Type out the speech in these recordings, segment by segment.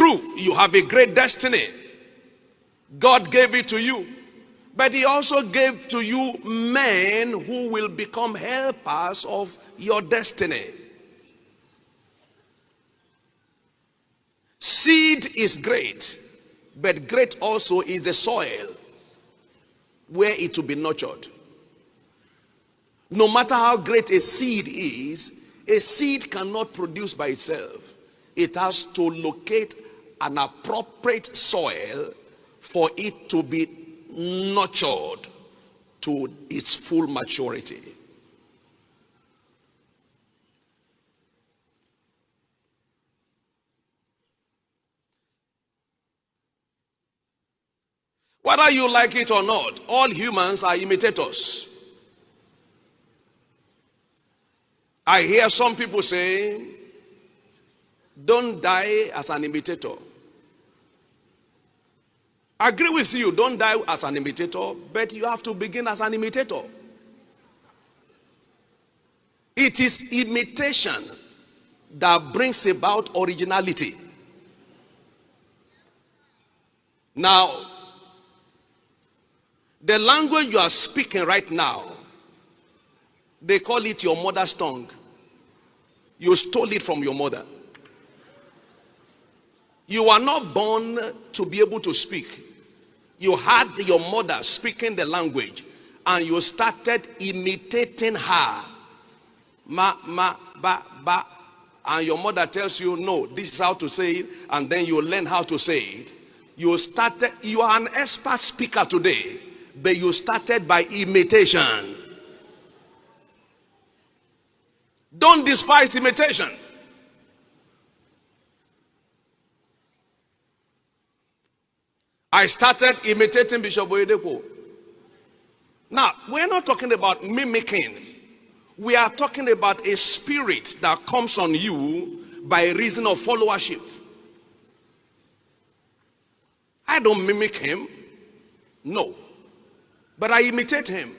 true, you have a great destiny. God gave it to you. But he also gave to you men who will become helpers of your destiny. Seed is great, but great also is the soil where it will be nurtured. No matter how great a seed cannot produce by itself. It has to locate an appropriate soil for it to be nurtured to its full maturity. Whether you like it or not, all humans are imitators. I hear some people say, don't die as an imitator. I agree with you, don't die as an imitator, but you have to begin as an imitator. It is imitation that brings about originality. Now, the language you are speaking right now, they call it your mother's tongue. You stole it from your mother. You are not born to be able to speak. You had your mother speaking the language and you started imitating her. Ma, ma, ba, ba. And your mother tells you, no, this is how to say it. And then you learn how to say it. You are an expert speaker today, but you started by imitation. Don't despise imitation. I started imitating Bishop Oyedepo. Now, we're not talking about mimicking. We are talking about a spirit that comes on you by reason of followership. I don't mimic him. No. But I imitate him.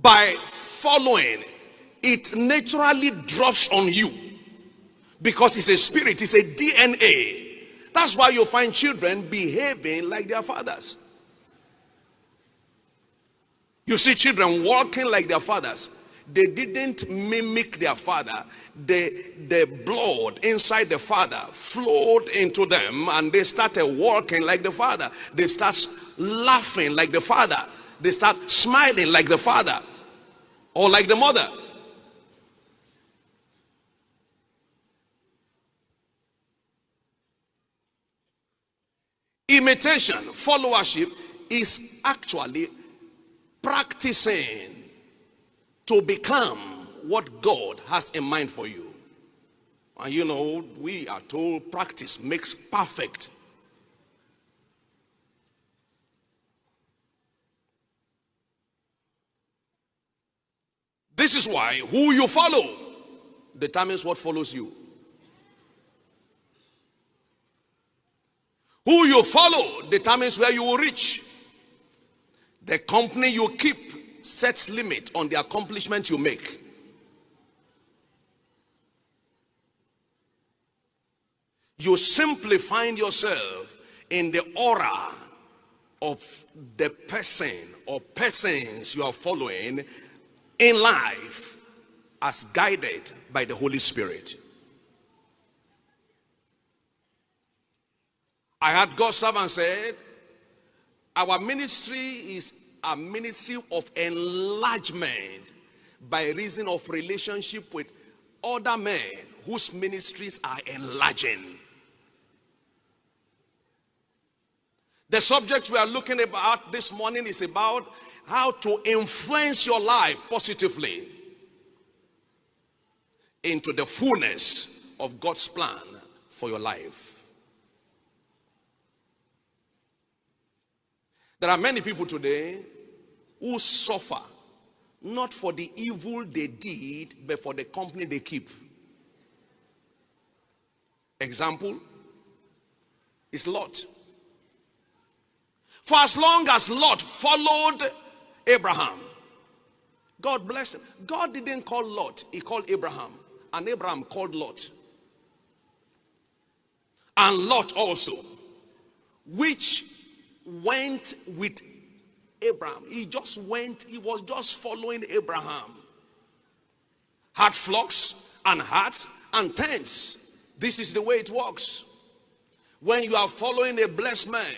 By following, it naturally drops on you. Because it's a spirit, it's a DNA. That's why you find children behaving like their fathers. You see children walking like their fathers. They didn't mimic their father. The blood inside the father flowed into them and they started walking like the father. They start laughing like the father. They start smiling like the father or like the mother. Imitation, followership is actually practicing to become what God has in mind for you. And you know, we are told practice makes perfect. This is why who you follow determines what follows you. Who you follow determines where you will reach. The company you keep sets limit on the accomplishment you make. You simply find yourself in the aura of the person or persons you are following in life as guided by the Holy Spirit. I had God's servant said, our ministry is a ministry of enlargement by reason of relationship with other men whose ministries are enlarging. The subject we are looking about this morning is about how to influence your life positively into the fullness of God's plan for your life. There are many people today who suffer not for the evil they did, but for the company they keep. Example is Lot. For as long as Lot followed Abraham, God blessed him. God didn't call Lot, he called Abraham. And Abraham called Lot. and Lot also, which went with Abraham. He was just following Abraham. Had flocks and herds and tents. This is the way it works. When you are following a blessed man,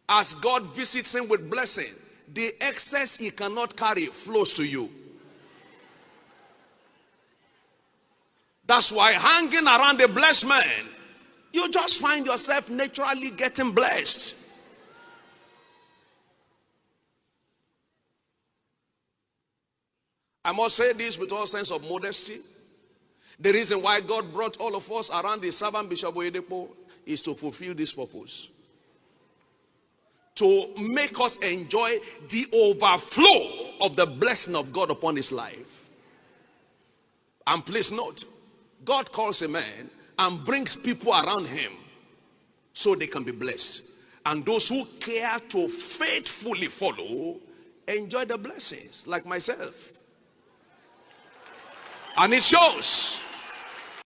as God visits him with blessing, the excess he cannot carry flows to you. That's why hanging around a blessed man, you just find yourself naturally getting blessed. I must say this with all sense of modesty. The reason why God brought all of us around the servant Bishop Oyedepo is to fulfill this purpose. To make us enjoy the overflow of the blessing of God upon his life. And please note, God calls a man and brings people around him so they can be blessed. And those who care to faithfully follow enjoy the blessings, like myself. And it shows.